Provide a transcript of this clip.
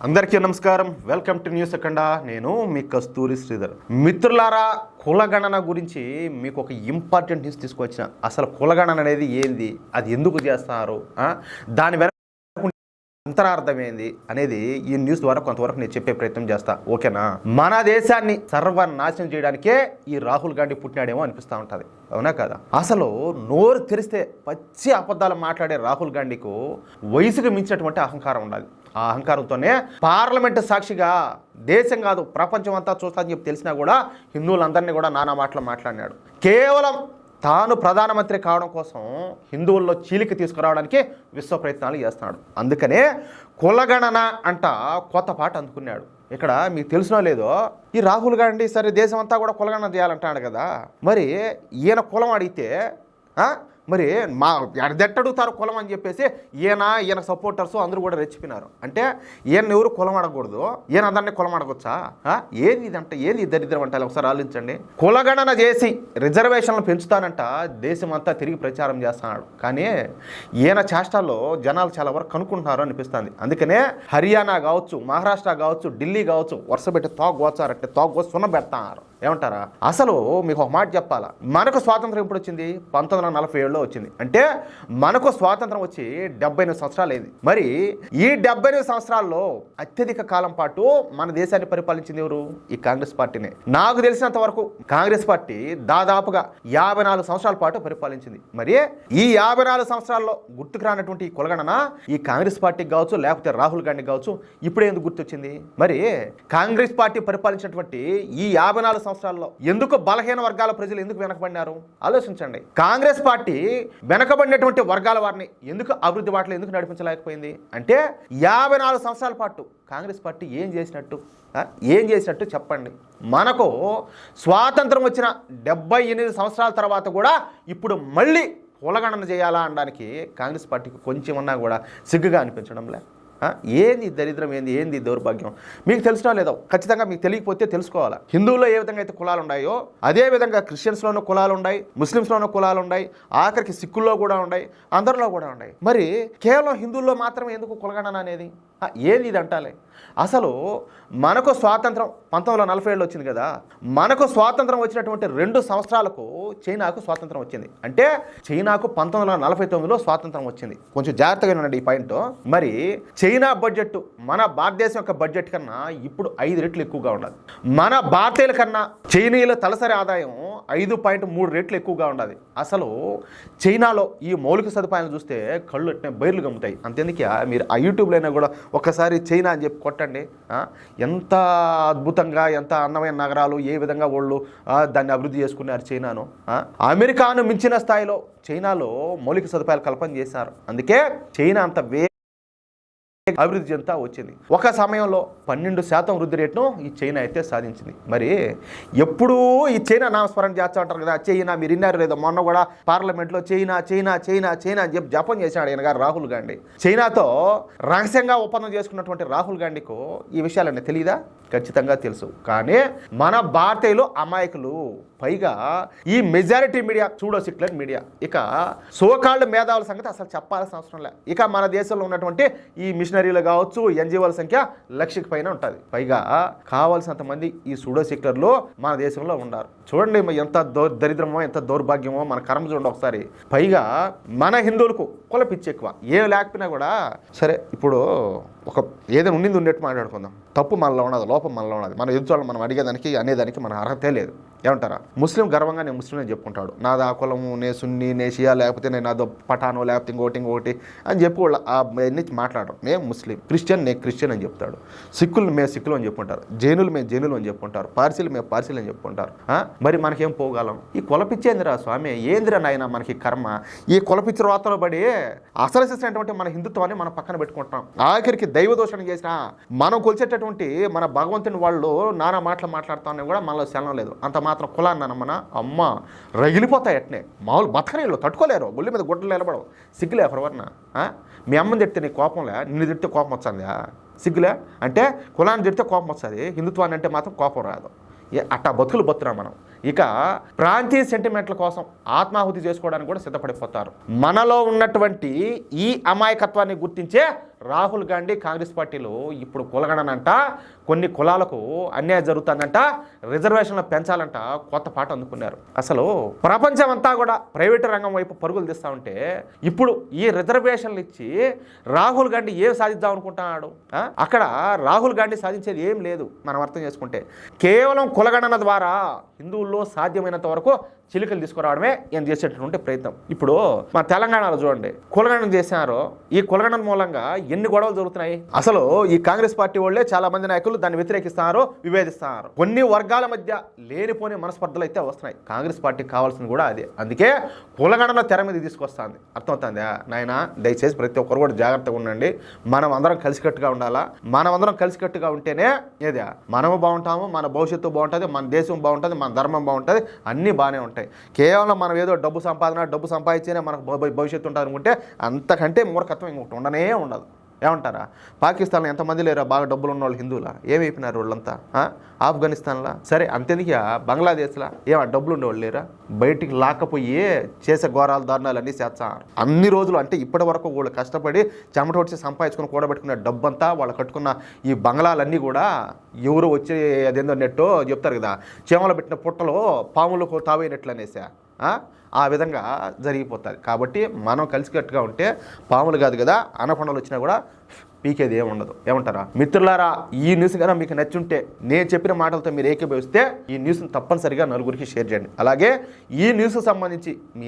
అందరికీ నమస్కారం. Welcome to news అఖండ. నేను మీ కస్తూరి శ్రీధర్. మిత్రులారా, కులగణన గురించి మీకు ఒక ఇంపార్టెంట్ న్యూస్ తీసుకొచ్చిన. అసలు కులగణన అనేది ఏంది, అది ఎందుకు చేస్తున్నారు, దాని వెనక అంతరార్థం ఏంది అనేది ఈ న్యూస్ ద్వారా కొంతవరకు నేను చెప్పే ప్రయత్నం చేస్తా. ఓకేనా? మన దేశాన్ని సర్వనాశనం చేయడానికే ఈ రాహుల్ గాంధీ పుట్టినాడేమో అనిపిస్తూ ఉంటుంది. అవునా కదా? అసలు నోరు తెరిస్తే పచ్చి అబద్ధాలు మాట్లాడే రాహుల్ గాంధీకు వయసుకు మించినటువంటి అహంకారం ఉండాలి. ఆ అహంకారంతోనే పార్లమెంటు సాక్షిగా దేశం కాదు ప్రపంచం అంతా చూస్తా అని చెప్పి తెలిసినా కూడా హిందువులందరినీ కూడా నానా మాటలు మాట్లాడినాడు. కేవలం తాను ప్రధానమంత్రి కావడం కోసం హిందువుల్లో చీలిక తీసుకురావడానికి విశ్వ ప్రయత్నాలు చేస్తున్నాడు. అందుకనే కులగణన అంట కొత్త పాట అందుకున్నాడు. ఇక్కడ మీకు తెలిసినో లేదో, ఈ రాహుల్ గాంధీ సరే దేశం అంతా కూడా కులగణన చేయాలంటాడు కదా, మరి ఈయన కులం అడిగితే మరి మా ఎడదెట్టడుగుతారు కులం అని చెప్పేసి ఈయన సపోర్టర్స్ అందరూ కూడా రెచ్చిపోయినారు. అంటే ఈయన ఎవరు కులం అడగకూడదు, ఈయన అందరినీ కులం అడగొచ్చా? ఏది ఇదంటే ఏది దరిద్రం అంటే ఒకసారి ఆలోచించండి. కులగణన చేసి రిజర్వేషన్లు పెంచుతానంట దేశం అంతా తిరిగి ప్రచారం చేస్తున్నాడు. కానీ ఈయన చేష్టాల్లో జనాలు చాలా వరకు కనుక్కుంటున్నారు అనిపిస్తుంది. అందుకనే హర్యానా కావచ్చు, మహారాష్ట్ర కావచ్చు, ఢిల్లీ కావచ్చు వరుస పెట్టి తోగోచారంటే తోగోసి సున్న పెడతారు. ఏమంటారా? అసలు మీకు ఒక మాట చెప్పాలా, మనకు స్వాతంత్రం ఎప్పుడు వచ్చింది? 1947లో వచ్చింది. అంటే మనకు స్వాతంత్రం వచ్చి 78 సంవత్సరాలు అయింది. మరి ఈ 78 సంవత్సరాల్లో అత్యధిక కాలం పాటు మన దేశాన్ని పరిపాలించింది ఎవరు? ఈ కాంగ్రెస్ పార్టీనే. నాకు తెలిసినంత వరకు కాంగ్రెస్ పార్టీ దాదాపుగా 54 సంవత్సరాల పాటు పరిపాలించింది. మరి ఈ 54 సంవత్సరాల్లో గుర్తుకు రానటువంటి ఈ కులగణన ఈ కాంగ్రెస్ పార్టీకి కావచ్చు, లేకపోతే రాహుల్ గాంధీ కావచ్చు, ఇప్పుడే ఎందుకు గుర్తొచ్చింది? మరి కాంగ్రెస్ పార్టీ పరిపాలించినటువంటి ఈ 54 సంవత్సరాల్లో ఎందుకు బలహీన వర్గాల ప్రజలు ఎందుకు వెనకబడినారు? ఆలోచించండి. కాంగ్రెస్ పార్టీ వెనకబడినటువంటి వర్గాల వారిని ఎందుకు అభివృద్ధి బాటలో ఎందుకు నడిపించలేకపోయింది? అంటే 54 సంవత్సరాల పాటు కాంగ్రెస్ పార్టీ ఏం చేసినట్టు చెప్పండి. మనకు స్వాతంత్రం వచ్చిన 78 సంవత్సరాల తర్వాత కూడా ఇప్పుడు మళ్ళీ కులగణన చేయాలా అనడానికి కాంగ్రెస్ పార్టీకి కొంచెమన్నా కూడా సిగ్గుగా అనిపించడంలే. ఏంది దరిద్రం, ఏంది దౌర్భాగ్యం? మీకు తెలిసినా లేదో, ఖచ్చితంగా మీకు తెలియకపోతే తెలుసుకోవాలా. హిందువుల్లో ఏ విధంగా అయితే కులాలు ఉన్నాయో అదే విధంగా క్రిస్టియన్స్లోనూ కులాలు ఉన్నాయి, ముస్లిమ్స్లోనూ కులాలు ఉన్నాయి, ఆఖరికి సిక్కుల్లో కూడా ఉన్నాయి, అందరిలో కూడా ఉన్నాయి. మరి కేవలం హిందువుల్లో మాత్రమే ఎందుకు కులగణన అనేది? ఏంది ఇది అంటాలే. అసలు మనకు స్వాతంత్రం 1947లో వచ్చింది కదా, మనకు స్వాతంత్రం వచ్చినటువంటి 2 సంవత్సరాలకు చైనాకు స్వాతంత్రం వచ్చింది. అంటే చైనాకు 1949లో స్వాతంత్రం వచ్చింది. కొంచెం జాగ్రత్తగా ఉండండి ఈ పాయింట్. మరి చైనా బడ్జెట్ మన భారతదేశం యొక్క బడ్జెట్ కన్నా ఇప్పుడు 5 రెట్లు ఎక్కువగా ఉండదు. మన భారతీయుల కన్నా చైనీయుల తలసరి ఆదాయం 5.3 రెట్లు ఎక్కువగా ఉండదు. అసలు చైనాలో ఈ మౌలిక సదుపాయాలు చూస్తే కళ్ళు బయర్లు గమ్ముతాయి. అంతేందుకు మీరు ఆ యూట్యూబ్లో అయినా కూడా ఒక్కసారి చైనా అని చెప్పి కొట్టండి. ఎంత అద్భుతంగా, ఎంత అందమైన నగరాలు, ఏ విధంగా వాళ్ళు దాన్ని అభివృద్ధి చేసుకున్నారు చైనాను. అమెరికాను మించిన స్థాయిలో చైనాలో మౌలిక సదుపాయాలు కల్పన చేశారు. అందుకే చైనా అంత అభివృద్ధి చెందుతా వచ్చింది. ఒక సమయంలో 12% వృద్ధి రేటును ఈ చైనా అయితే సాధించింది. మరి ఎప్పుడూ ఈ చైనా నామస్మరణ చేస్తూ ఉంటారు కదా, చైనా. మీరు విన్నారు లేదో, మొన్న కూడా పార్లమెంట్లో చైనా చైనా చైనా చైనా అని చెప్పి జపం చేశాడు ఈయన గారు రాహుల్ గాంధీ. చైనాతో రహస్యంగా ఒప్పందం చేసుకున్నటువంటి రాహుల్ గాంధీకు ఈ విషయాలన్నీ తెలియదా? ఖచ్చితంగా తెలుసు. కానీ మన భారతీయులు అమాయకులు. పైగా ఈ majority media pseudo secular media, ఇక సోకాల్డ్ మేధావుల సంగతి అసలు చెప్పాల్సిన అవసరం లేదు. ఇక మన దేశంలో ఉన్నటువంటి ఈ మిషనరీలు కావచ్చు, ఎన్జిఓల సంఖ్య 1,00,000కి పైన ఉంటుంది. పైగా కావాల్సినంత మంది ఈ సూడో సెక్యులర్లు మన దేశంలో ఉన్నారు. చూడండి ఎంత దరిద్రమో, ఎంత దౌర్భాగ్యమో, మన కర్మ చూడండి ఒకసారి. పైగా మన హిందువులకు కుల పిచ్చి ఎక్కువ. ఏం లేకపోయినా కూడా సరే, ఇప్పుడు ఒక ఏదైనా ఉండేట్టు మాట్లాడుకుందాం. తప్పు మనలో ఉన్నది, లోపం మనలో ఉన్నది. మన ఎదుటి మనం అడిగేదానికి అనేదానికి మన అర్హతే లేదు. ఏమంటారా? ముస్లిం గర్వంగా నేను ముస్లిం అని చెప్పుకుంటాడు. నాది ఆ కులము, నే సున్నీ, నే షియా, లేకపోతే నేను అదో పఠానో, లేకపోతే ఇంకోటి అని చెప్పి వాళ్ళు అన్ని మాట్లాడరు. మేము ముస్లిం. క్రిస్టియన్ నే క్రిస్టియన్ అని చెప్తాడు. సిక్కులు మేము సిక్కులు అని చెప్పుకుంటారు. జైనులు మేము జైనులు అని చెప్పుకుంటారు. పార్సీలు మేము పార్సీలు అని చెప్పుకుంటారు. మరి మనకేం పోగలం? ఈ కులపిచ్చేందిరా స్వామి, ఏందిరా నాయన మనకి కర్మ? ఈ కులపిచ్చి రోతలో పడి అసలు చేసినటువంటి మన హిందుత్వాన్ని మనం పక్కన పెట్టుకుంటాం. ఆఖరికి దైవ దోషణ చేసినా మనం కొలిచేటటువంటి మన భగవంతుని వాళ్ళు నానా మాటలు మాట్లాడుతామని కూడా మనలో శలం లేదు. అంత మాత్రం కులాన్ని మన అమ్మ రగిలిపోతాయి. అట్నే మామూలు బతకనీళ్ళు తట్టుకోలేరు. గుళ్ళ మీద గుడ్డలు నిలబడవు. సిగ్గులే ఎవరివరన? మీ అమ్మని తిడితే నీ కోపంలే, నిన్ను తిడితే కోపం వస్తుందా? సిగ్గులే అంటే కులాన్ని తిడితే కోపం వస్తుంది, హిందుత్వాన్ని అంటే మాత్రం కోపం రాదు. అట్టా బతుకులు బతున్నా మనం. ఇక ప్రాంతీయ సెంటిమెంట్ల కోసం ఆత్మాహుతి చేసుకోవడానికి కూడా సిద్ధపడిపోతారు. మనలో ఉన్నటువంటి ఈ అమాయకత్వాన్ని గుర్తించే రాహుల్ గాంధీ కాంగ్రెస్ పార్టీలో ఇప్పుడు కులగణనంట, కొన్ని కులాలకు అన్యాయం జరుగుతుందంట, రిజర్వేషన్లు పెంచాలంట కొత్త పాట అందుకున్నారు. అసలు ప్రపంచం అంతా కూడా ప్రైవేటు రంగం వైపు పరుగులు తీస్తూ ఉంటే ఇప్పుడు ఈ రిజర్వేషన్లు ఇచ్చి రాహుల్ గాంధీ ఏం సాధిద్దాం అనుకుంటున్నాడు? అక్కడ రాహుల్ గాంధీ సాధించేది ఏం లేదు. మనం అర్థం చేసుకుంటే కేవలం కులగణన ద్వారా హిందువుల్లో సాధ్యమైనంత వరకు చిలుకలు తీసుకురావడమే ఈయన చేసేటటువంటి ప్రయత్నం. ఇప్పుడు మన తెలంగాణలో చూడండి, కులగణన చేశారో ఈ కులగణన మూలంగా ఎన్ని గొడవలు జరుగుతున్నాయి. అసలు ఈ కాంగ్రెస్ పార్టీ వాళ్ళే చాలా మంది నాయకులు దాన్ని వ్యతిరేకిస్తున్నారు, విభేదిస్తున్నారు. కొన్ని వర్గాల మధ్య లేనిపోని మనస్పర్ధలు అయితే వస్తున్నాయి. కాంగ్రెస్ పార్టీకి కావాల్సింది కూడా అదే. అందుకే కులగణన తెర మీద తీసుకొస్తుంది. అర్థమవుతుందా నాయన? దయచేసి ప్రతి ఒక్కరు కూడా జాగ్రత్తగా ఉండండి. మనం అందరం కలిసికట్టుగా ఉండాలా. మనం అందరం కలిసికట్టుగా ఉంటేనే ఏదే మనము బాగుంటాము, మన భవిష్యత్తు బాగుంటుంది, మన దేశం బాగుంటుంది, మన ధర్మం బాగుంటుంది, అన్నీ బాగానే ఉంటాయి. కేవలం మనం ఏదో డబ్బు సంపాదించేనే మనకు భవిష్యత్తు ఉంటుంది అనుకుంటే అంతకంటే మూర్ఖత్వం ఇంకొకటి ఉండనే ఉండదు. ఏమంటారా? పాకిస్తాన్లో ఎంతమంది లేరా బాగా డబ్బులు ఉన్న వాళ్ళు హిందువులా? ఏమైపోయినారు వాళ్ళంతా? ఆఫ్ఘనిస్తాన్లా సరే, అంతేందుకు బంగ్లాదేశ్లా డబ్బులు ఉండేవాళ్ళు లేరా? బయటికి లాక్కపోయి చేసే ఘోరాలు దారుణాలు అన్నీ చేస్తారు. అన్ని రోజులు అంటే ఇప్పటి వరకు వాళ్ళు కష్టపడి చెమట వచ్చి సంపాదించుకుని కూడబెట్టుకున్న డబ్బంతా వాళ్ళు కట్టుకున్న ఈ బంగ్లాలన్నీ కూడా ఎవరు వచ్చి అదేందో నెట్టో చెప్తారు కదా, చీమలు పెట్టిన పుట్టలో పాములకు తావేనట్లు అనేసా ఆ విధంగా జరిగిపోతుంది. కాబట్టి మనం కలిసికట్టుగా ఉంటే పాములు కాదు కదా, అనకొండలు వచ్చినా కూడా పీకేది ఏమి ఉండదు. ఏమంటారా మిత్రులారా? ఈ న్యూస్ కన్నా మీకు నచ్చుంటే, నేను చెప్పిన మాటలతో మీరు ఏకీభవిస్తే ఈ న్యూస్ని తప్పనిసరిగా నలుగురికి షేర్ చేయండి. అలాగే ఈ న్యూస్కి సంబంధించి మీరు